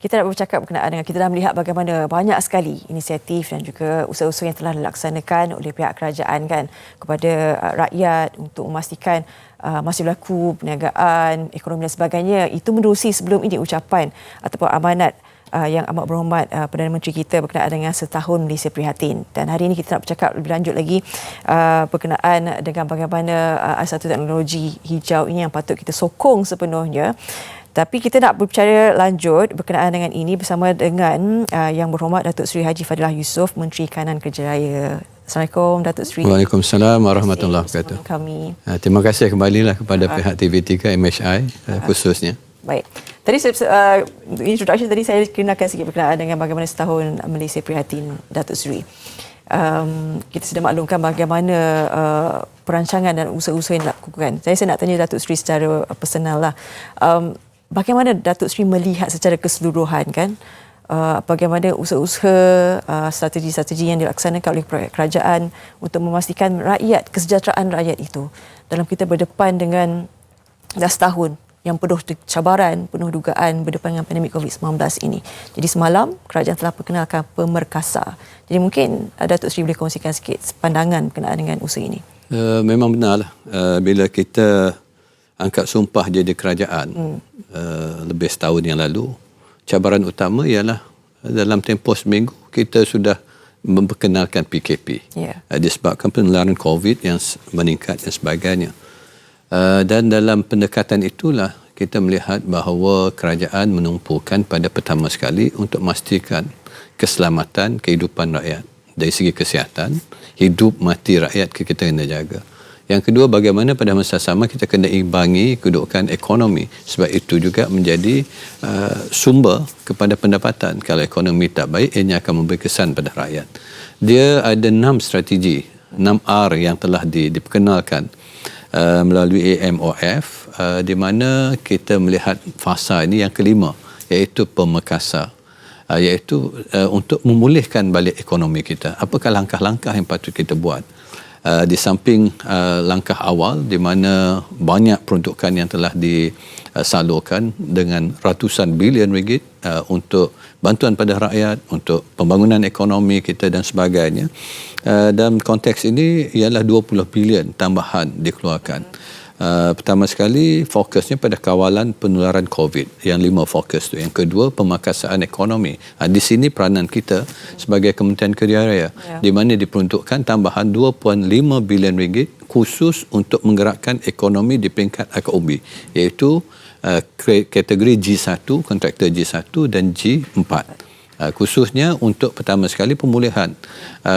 Kita nak bercakap berkenaan dengan, kita dah melihat bagaimana banyak sekali inisiatif dan juga usaha-usaha yang telah dilaksanakan oleh pihak kerajaan kan kepada rakyat untuk memastikan masih berlaku perniagaan, ekonomi dan sebagainya. Itu menerusi sebelum ini ucapan ataupun amanat yang amat berhormat Perdana Menteri kita berkenaan dengan setahun Malaysia Prihatin. Dan hari ini kita nak bercakap lebih lanjut lagi berkenaan dengan bagaimana satu teknologi hijau ini yang patut kita sokong sepenuhnya. Tapi kita nak berbicara lanjut berkenaan dengan ini bersama dengan Yang Berhormat Datuk Seri Haji Fadilah Yusof, Menteri Kanan Kerja Raya. Assalamualaikum Datuk Seri. Waalaikumsalam warahmatullahi wabarakatuh. Terima kasih kembalilah kepada pihak TV3 MHI khususnya. Baik. Tadi introduction tadi saya kenalkan sikit berkenaan dengan bagaimana setahun Malaysia Prihatin Datuk Seri. Kita sudah maklumkan bagaimana perancangan dan usaha-usaha yang dilakukan. Saya nak tanya Datuk Seri secara personal lah. Bagaimana Datuk Seri melihat secara keseluruhan kan bagaimana usaha-usaha strategi-strategi yang dilaksanakan oleh kerajaan untuk memastikan rakyat, kesejahteraan rakyat itu dalam kita berdepan dengan dah setahun yang penuh cabaran, penuh dugaan berdepan dengan pandemik COVID-19 ini. Jadi semalam kerajaan telah perkenalkan Pemerkasa. Jadi mungkin Datuk Seri boleh kongsikan sikit pandangan berkenaan dengan usaha ini. Memang benarlah bila kita angkat sumpah jadi kerajaan lebih setahun yang lalu, cabaran utama ialah dalam tempoh seminggu kita sudah memperkenalkan PKP. Disebabkan penularan COVID yang meningkat dan sebagainya. Dan dalam pendekatan itulah kita melihat bahawa kerajaan menumpukan pada pertama sekali untuk memastikan keselamatan kehidupan rakyat. Dari segi kesihatan, hidup mati rakyat kita kena jaga. Yang kedua, bagaimana pada masa sama kita kena imbangi kedudukan ekonomi. Sebab itu juga menjadi sumber kepada pendapatan. Kalau ekonomi tak baik, ianya akan memberi kesan pada rakyat. Dia ada 6 strategi, 6R yang telah diperkenalkan melalui AMOF, di mana kita melihat fasa ini yang kelima, iaitu Pemerkasa. Iaitu untuk memulihkan balik ekonomi kita. Apakah langkah-langkah yang patut kita buat? Di samping langkah awal di mana banyak peruntukan yang telah disalurkan dengan ratusan bilion ringgit untuk bantuan pada rakyat, untuk pembangunan ekonomi kita dan sebagainya. Dalam konteks ini ialah 20 bilion tambahan dikeluarkan. Pertama sekali fokusnya pada kawalan penularan COVID, yang 5 fokus tu. Yang kedua, pemakasaan ekonomi. Di sini peranan kita sebagai Kementerian Kerja Raya, di mana diperuntukkan tambahan 2.5 bilion ringgit khusus untuk menggerakkan ekonomi di peringkat akar umbi, iaitu kategori G1, kontraktor G1 dan G4. Khususnya untuk pertama sekali pemulihan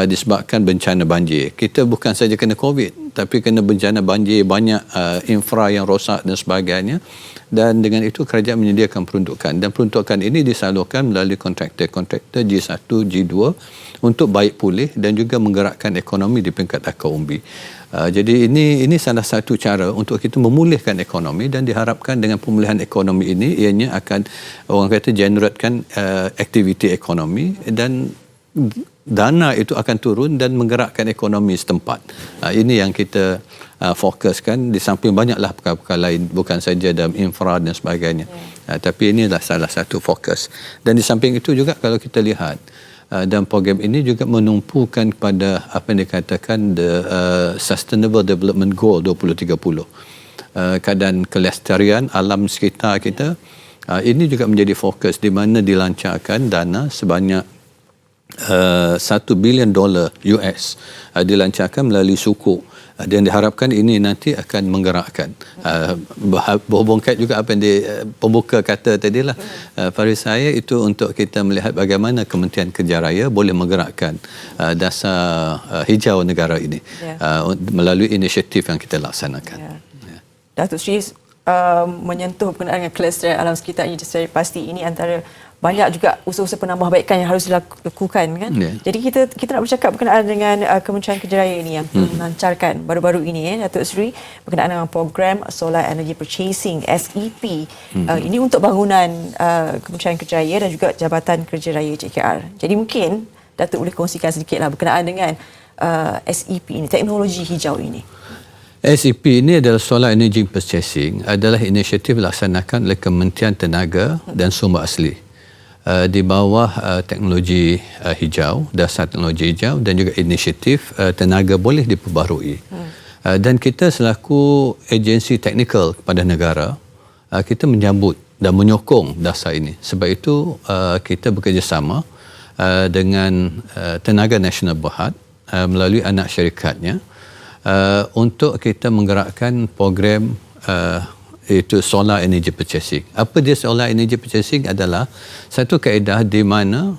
disebabkan bencana banjir. Kita bukan saja kena COVID, tapi kena bencana banjir, banyak infra yang rosak dan sebagainya. Dan dengan itu kerajaan menyediakan peruntukan. Dan peruntukan ini disalurkan melalui kontraktor G1, G2 untuk baik pulih dan juga menggerakkan ekonomi di peringkat akar umbi. Jadi ini salah satu cara untuk kita memulihkan ekonomi, dan diharapkan dengan pemulihan ekonomi ini ianya akan, orang kata, generatekan aktiviti ekonomi, dan dana itu akan turun dan menggerakkan ekonomi setempat. Ini yang kita fokuskan, di samping banyaklah perkara-perkara lain, bukan saja dalam infra dan sebagainya. Tapi inilah salah satu fokus. Dan di samping itu juga kalau kita lihat, dan program ini juga menumpukan kepada apa yang dikatakan the Sustainable Development Goal 2030. Keadaan kelestarian alam sekitar kita, ini juga menjadi fokus, di mana dilancarkan dana sebanyak $1 bilion US dilancarkan melalui sukuk. Dan diharapkan ini nanti akan menggerakkan, berhubung kait juga apa yang pembuka kata tadilah, pada saya itu untuk kita melihat bagaimana Kementerian Kerja Raya boleh menggerakkan dasar hijau negara ini melalui inisiatif yang kita laksanakan. Datuk Seri menyentuh berkenaan dengan kelestarian alam sekitar ini, saya pasti ini antara banyak juga usaha-usaha penambahbaikan yang harus dilakukan kan. Jadi kita nak bercakap berkenaan dengan Kementerian Kerja Raya ini yang melancarkan baru-baru ini Datuk Seri berkenaan dengan program Solar Energy Purchasing SEP. Ini untuk bangunan Kementerian Kerja Raya dan juga Jabatan Kerja Raya JKR. Jadi mungkin Datuk boleh kongsikan sedikitlah berkenaan dengan SEP ini, teknologi hijau ini. SEP ini adalah Solar Energy Purchasing, adalah inisiatif dilaksanakan oleh Kementerian Tenaga dan Sumber Asli. di bawah teknologi hijau, dasar teknologi hijau dan juga inisiatif tenaga boleh diperbaharui. Dan kita selaku agensi teknikal kepada negara, kita menyambut dan menyokong dasar ini. Sebab itu kita bekerjasama dengan Tenaga Nasional Berhad melalui anak syarikatnya untuk kita menggerakkan program iaitu solar energy purchasing. Apa dia solar energy purchasing adalah satu kaedah di mana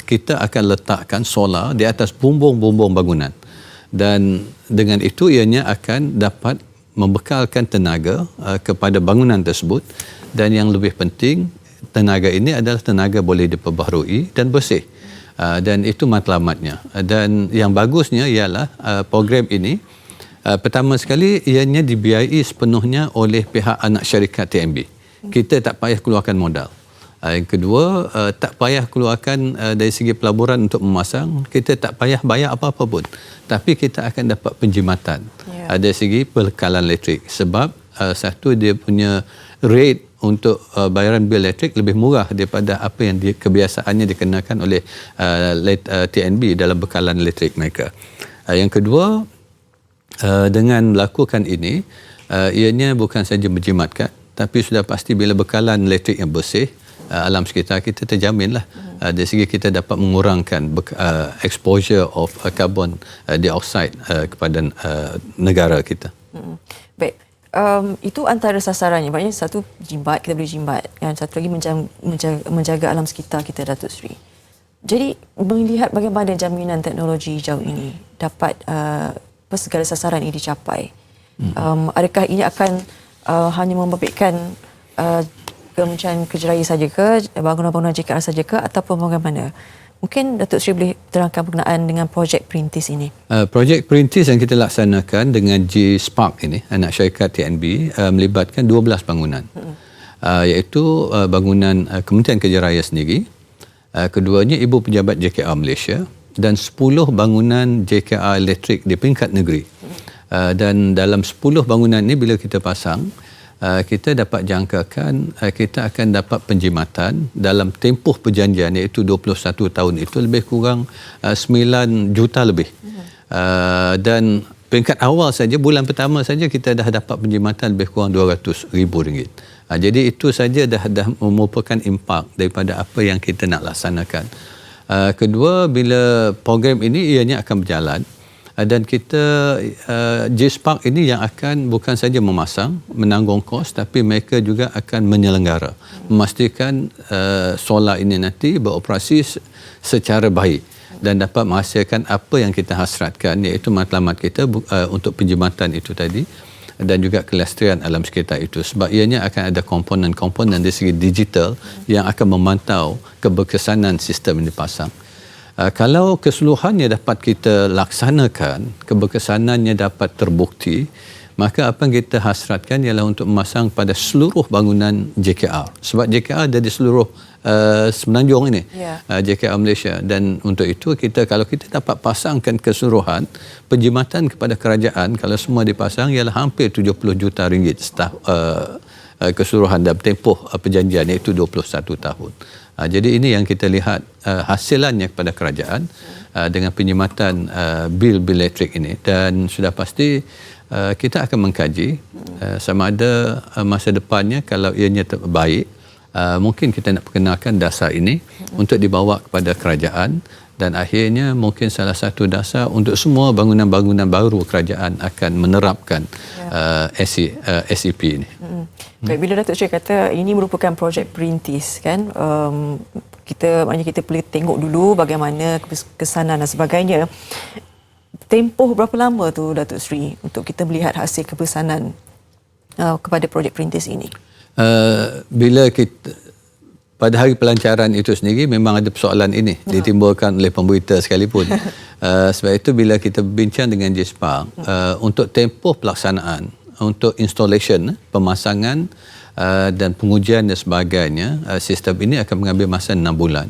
kita akan letakkan solar di atas bumbung-bumbung bangunan. Dan dengan itu ianya akan dapat membekalkan tenaga kepada bangunan tersebut, dan yang lebih penting tenaga ini adalah tenaga boleh diperbaharui dan bersih. Dan itu matlamatnya. Dan yang bagusnya ialah program ini pertama sekali ianya dibiayai sepenuhnya oleh pihak anak syarikat TNB. Kita tak payah keluarkan modal. Yang kedua, tak payah keluarkan dari segi pelaburan untuk memasang, kita tak payah bayar apa-apa pun. Tapi kita akan dapat penjimatan dari segi bekalan elektrik. Sebab satu, dia punya rate untuk bayaran bil elektrik lebih murah daripada apa yang kebiasaannya dikenakan oleh TNB dalam bekalan elektrik mereka. Yang kedua, dengan melakukan ini, ianya bukan saja menjimatkan, tapi sudah pasti bila bekalan elektrik yang bersih, alam sekitar kita terjaminlah. Dari segi kita dapat mengurangkan exposure of carbon dioxide kepada negara kita. Baik. Itu antara sasarannya. Maknanya satu jimbat, kita boleh jimbat, kan? Satu lagi menjaga alam sekitar kita, Datuk Seri. Jadi melihat bagaimana jaminan teknologi hijau ini dapat segala sasaran ini dicapai. Adakah ini akan hanya membabitkan Kementerian Kerja Raya saja ke, bangunan-bangunan JKR saja ke, ataupun bagaimana? Mungkin Datuk Seri boleh terangkan berkenaan dengan projek Perintis ini. Projek Perintis yang kita laksanakan dengan G-Spark ini, anak syarikat TNB, melibatkan 12 bangunan. Iaitu bangunan Kementerian Kerja Raya sendiri, keduanya Ibu Pejabat JKR Malaysia, dan 10 bangunan JKR elektrik di peringkat negeri. Dan dalam 10 bangunan ini bila kita pasang, kita dapat jangkakan kita akan dapat penjimatan dalam tempoh perjanjian iaitu 21 tahun itu lebih kurang 9 juta lebih. Dan peringkat awal saja, bulan pertama saja kita dah dapat penjimatan lebih kurang RM200,000. Jadi itu saja dah merupakan impak daripada apa yang kita nak laksanakan. Kedua, bila program ini ianya akan berjalan, dan kita G-Spark ini yang akan bukan saja memasang, menanggung kos, tapi mereka juga akan menyelenggara, memastikan solar ini nanti beroperasi secara baik dan dapat menghasilkan apa yang kita hasratkan, iaitu matlamat kita untuk penjimatan itu tadi dan juga kelestarian alam sekitar itu. Sebab ianya akan ada komponen-komponen dari segi digital yang akan memantau keberkesanan sistem yang dipasang. Kalau keseluruhannya dapat kita laksanakan, keberkesanannya dapat terbukti, maka apa yang kita hasratkan ialah untuk memasang pada seluruh bangunan JKR. Sebab JKR ada di seluruh semenanjung ini, JKR Malaysia. Dan untuk itu, kalau kita dapat pasangkan keseluruhan, penjimatan kepada kerajaan, kalau semua dipasang, ialah hampir RM70 juta keseluruhan dalam tempoh perjanjian, iaitu 21 tahun. Jadi ini yang kita lihat hasilannya kepada kerajaan dengan penjimatan bil-bil elektrik ini, dan sudah pasti kita akan mengkaji sama ada masa depannya kalau ianya baik, mungkin kita nak perkenalkan dasar ini untuk dibawa kepada kerajaan, dan akhirnya mungkin salah satu dasar untuk semua bangunan-bangunan baru kerajaan akan menerapkan SEP ini. Baik, bila Datuk Seri kata ini merupakan projek perintis, kan, maknanya kita boleh tengok dulu bagaimana kesanan dan sebagainya. Tempoh berapa lama tu Datuk Seri untuk kita melihat hasil keberkesanan kepada projek perintis ini? Bila kita pada hari pelancaran itu sendiri memang ada persoalan ini ditimbulkan oleh pemberita sekalipun. Sebab itu bila kita bincang dengan G-Spark untuk tempoh pelaksanaan, untuk installation, pemasangan dan pengujian dan sebagainya, sistem ini akan mengambil masa 6 bulan.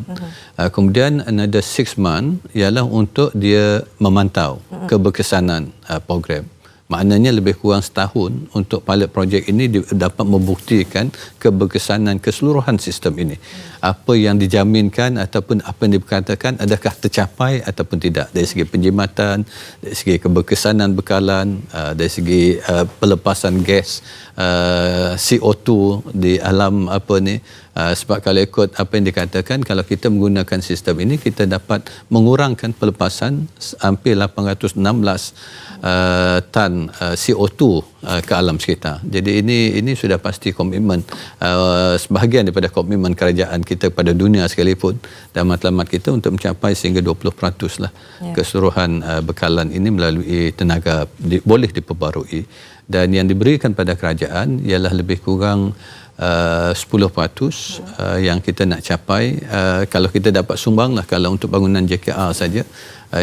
Kemudian another 6 months ialah untuk dia memantau keberkesanan program. Maknanya lebih kurang setahun untuk pilot project ini dapat membuktikan keberkesanan keseluruhan sistem ini. Apa yang dijaminkan ataupun apa yang dikatakan adakah tercapai ataupun tidak dari segi penjimatan, dari segi keberkesanan bekalan, dari segi pelepasan gas CO2 di alam sebab kalau ikut apa yang dikatakan, kalau kita menggunakan sistem ini kita dapat mengurangkan pelepasan hampir 816 tan CO2 ke alam sekitar. Jadi ini sudah pasti komitmen, sebahagian daripada komitmen kerajaan kita pada dunia sekalipun dan matlamat kita untuk mencapai sehingga 20% lah keseluruhan bekalan ini melalui tenaga boleh diperbarui, dan yang diberikan pada kerajaan ialah lebih kurang 10% yang kita nak capai. Kalau kita dapat sumbang lah, kalau untuk bangunan JKR saja,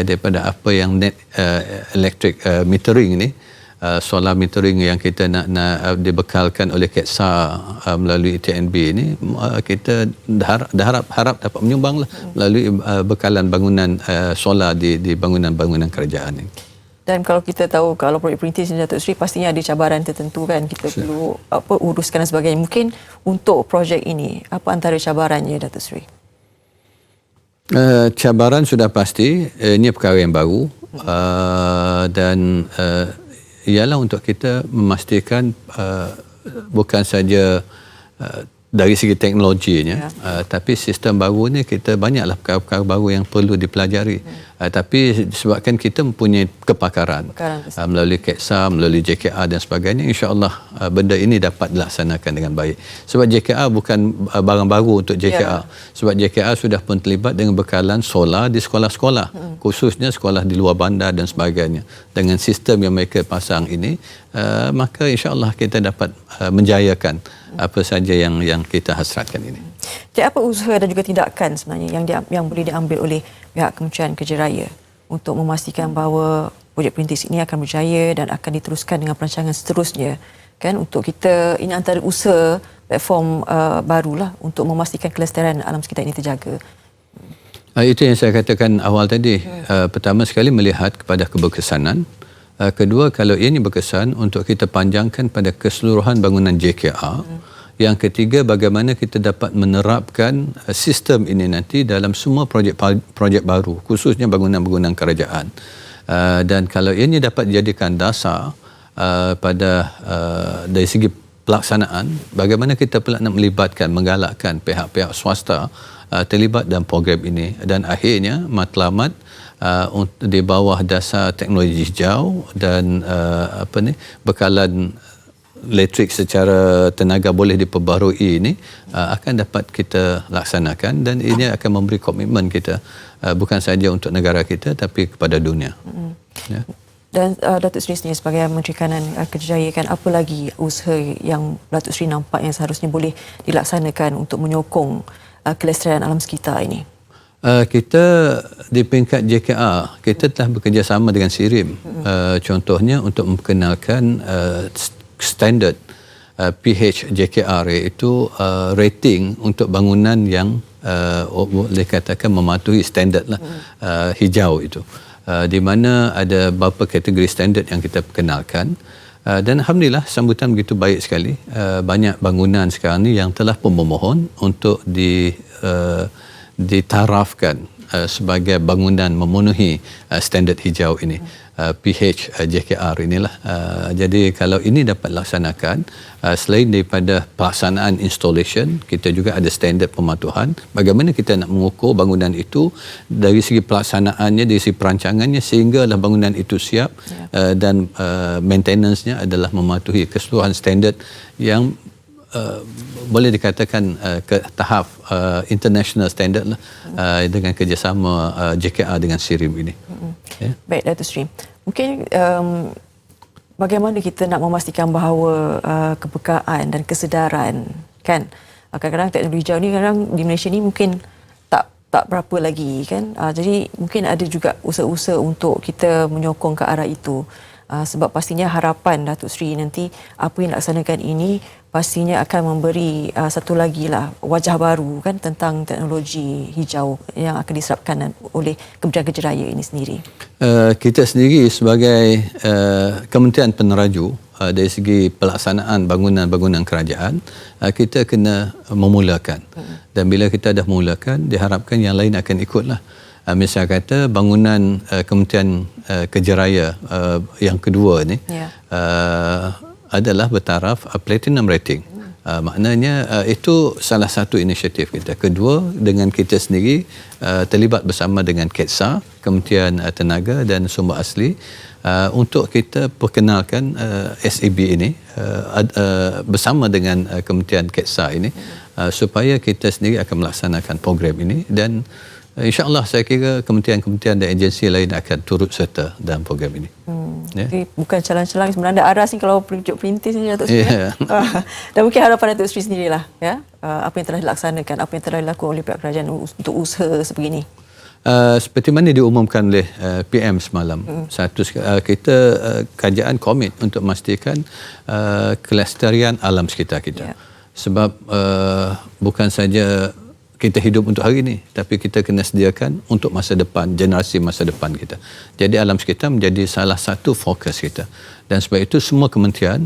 daripada apa yang net electric metering ni, solar metering yang kita nak dibekalkan oleh KETSA melalui TNB ini, kita harap dapat menyumbang lah melalui bekalan bangunan solar di bangunan-bangunan kerajaan ini. Dan kalau kita tahu kalau projek perintis ni Datuk Seri pastinya ada cabaran tertentu kan, kita perlu uruskan dan sebagainya. Mungkin untuk projek ini apa antara cabarannya Datuk Seri? Cabaran sudah pasti, ini perkara yang baru dan ialah untuk kita memastikan bukan saja dari segi teknologinya, tapi sistem baru ni kita banyaklah perkara-perkara baru yang perlu dipelajari. Tapi sebabkan kita mempunyai kepakaran melalui KETSA, melalui JKR dan sebagainya, insya-Allah benda ini dapat dilaksanakan dengan baik. Sebab JKR bukan barang baru untuk JKR. Sebab JKR sudah pun terlibat dengan bekalan solar di sekolah-sekolah, khususnya sekolah di luar bandar dan sebagainya. Dengan sistem yang mereka pasang ini, maka insya-Allah kita dapat menjayakan apa saja yang kita hasratkan ini. Jadi apa usaha dan juga tindakan sebenarnya yang boleh diambil oleh pihak Kementerian Kerja Raya untuk memastikan bahawa projek perintis ini akan berjaya dan akan diteruskan dengan perancangan seterusnya, kan, untuk kita, ini antara usaha platform barulah untuk memastikan kelestarian alam sekitar ini terjaga. Itu yang saya katakan awal tadi. Pertama sekali melihat kepada keberkesanan. Kedua, kalau ini berkesan untuk kita panjangkan pada keseluruhan bangunan JKR. Yang ketiga, bagaimana kita dapat menerapkan sistem ini nanti dalam semua projek baru, khususnya bangunan-bangunan kerajaan. Dan kalau ini dapat dijadikan dasar pada dari segi pelaksanaan, bagaimana kita pula nak melibatkan, menggalakkan pihak-pihak swasta terlibat dalam program ini, dan akhirnya matlamat di bawah dasar teknologi hijau dan bekalan elektrik secara tenaga boleh diperbarui ini akan dapat kita laksanakan, dan ini akan memberi komitmen kita bukan sahaja untuk negara kita tapi kepada dunia. Ya. Dan Datuk Seri sendiri sebagai Menteri Kanan Kerja Raya, kan, apa lagi usaha yang Datuk Seri nampak yang seharusnya boleh dilaksanakan untuk menyokong kelestarian alam sekitar ini? Kita di peringkat JKR, kita telah bekerjasama dengan SIRIM. Contohnya untuk memperkenalkan standard PH JKR, iaitu rating untuk bangunan yang boleh katakan mematuhi standard lah, hijau itu. Di mana ada beberapa kategori standard yang kita perkenalkan. Dan alhamdulillah sambutan begitu baik sekali. Banyak bangunan sekarang ni yang telah pun memohon untuk ditarafkan sebagai bangunan memenuhi standard hijau ini, PH JKR inilah. Jadi kalau ini dapat dilaksanakan, selain daripada pelaksanaan installation, kita juga ada standard pematuhan. Bagaimana kita nak mengukur bangunan itu dari segi pelaksanaannya, dari segi perancangannya, sehinggalah bangunan itu siap dan maintenance-nya adalah mematuhi keseluruhan standard yang boleh dikatakan ke tahap international standard lah, dengan kerjasama JKR dengan SIRIM ini. Ya. Baik Datuk Seri, mungkin bagaimana kita nak memastikan bahawa kepekaan dan kesedaran, kan, kadang-kadang teknologi hijau ni kadang di Malaysia ni mungkin tak berapa lagi, kan, jadi mungkin ada juga usaha-usaha untuk kita menyokong ke arah itu. Sebab pastinya harapan Datuk Seri nanti apa yang dilaksanakan ini pastinya akan memberi satu lagi lah wajah baru kan tentang teknologi hijau yang akan diserapkan oleh Kementerian Kejaraya ini sendiri. Kita sendiri sebagai Kementerian Peneraju dari segi pelaksanaan bangunan-bangunan kerajaan, kita kena memulakan. Dan bila kita dah memulakan, diharapkan yang lain akan ikutlah. Misal kata bangunan Kementerian Kejaraya yang kedua ni adalah bertaraf platinum rating. Maknanya itu salah satu inisiatif kita. Kedua, dengan kita sendiri terlibat bersama dengan KETSA, Kementerian Tenaga dan Sumber Asli, untuk kita perkenalkan SAB ini bersama dengan Kementerian KETSA ini, supaya kita sendiri akan melaksanakan program ini, dan InsyaAllah saya kira kementerian-kementerian dan agensi lain akan turut serta dalam program ini. Jadi bukan calang-calang sebenarnya Aras ni kalau tunjuk perintis ni Datuk Seri. Dan mungkin harapan Datuk Seri sendirilah ya. Apa yang telah dilaksanakan, apa yang telah dilakukan oleh pihak kerajaan untuk usaha sebegini. Seperti mana diumumkan oleh PM semalam, kita kerajaan komit untuk memastikan kelestarian alam sekitar kita. Sebab bukan saja kita hidup untuk hari ini, tapi kita kena sediakan untuk masa depan, generasi masa depan kita. Jadi alam sekitar menjadi salah satu fokus kita. Dan sebab itu semua kementerian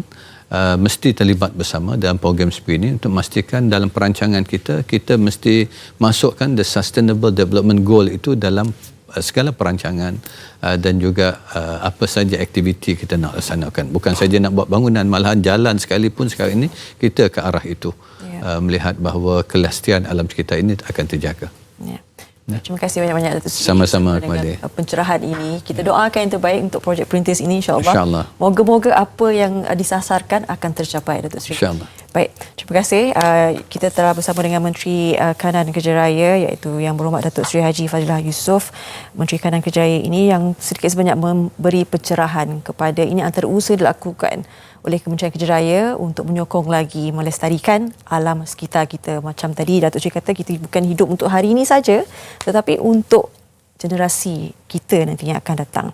mesti terlibat bersama dalam program seperti ini untuk memastikan dalam perancangan kita, kita mesti masukkan the Sustainable Development Goal itu dalam segala perancangan dan juga apa saja aktiviti kita nak laksanakan. Bukan saja nak buat bangunan, malahan jalan sekalipun sekarang ini kita ke arah itu. Melihat bahawa kelestarian alam sekitar ini akan terjaga. Terima kasih banyak-banyak Datuk Seri. Sama-sama dengan pencerahan ini. Kita doakan yang terbaik untuk projek perintis ini, insya-Allah. Insya-Allah. Moga-moga apa yang disasarkan akan tercapai, Datuk Seri. Insya-Allah. Baik, terima kasih. Kita telah bersama dengan Menteri Kanan Kejaraya, iaitu Yang Berhormat Datuk Seri Haji Fadilah Yusof. Menteri Kanan Kejaraya ini yang sedikit sebanyak memberi pencerahan kepada ini antara usaha dilakukan oleh Kementerian Kejaraya untuk menyokong lagi melestarikan alam sekitar kita. Macam tadi Datuk Seri kata, kita bukan hidup untuk hari ini saja, tetapi untuk generasi kita nantinya akan datang.